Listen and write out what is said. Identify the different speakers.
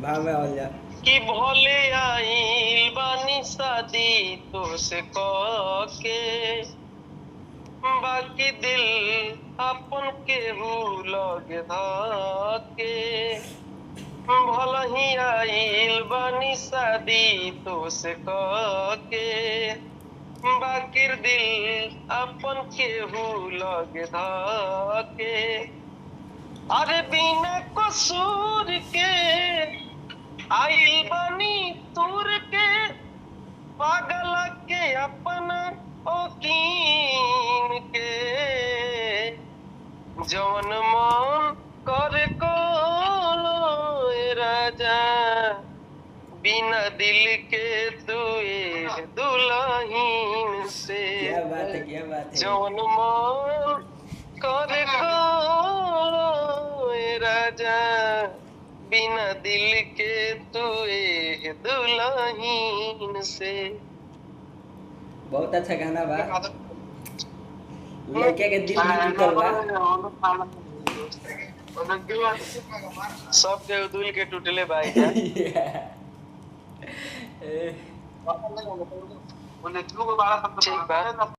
Speaker 1: भाव में हो जा
Speaker 2: कि भोले आइल बानी शादी तो से के बाकी दिल अपन केहू लगे धाके भला ही आइल बानी शादी तो से के बाकी दिल अपन केहू लगे धाके अरे बिना कसूर के आइल बानी तूर के पागल के अपना ओकीन के जवन मन कर को राजा बिना दिल के तुए दुल्हीन से
Speaker 1: क्या बात है
Speaker 2: जवन मन कर को राजा बिना दिल के तुए दुल्हीन से।
Speaker 1: बहुत अच्छा गाना बा लड़के के दिल में टूटल बा
Speaker 2: सब के दिल के टूटले भाई ठीक बा।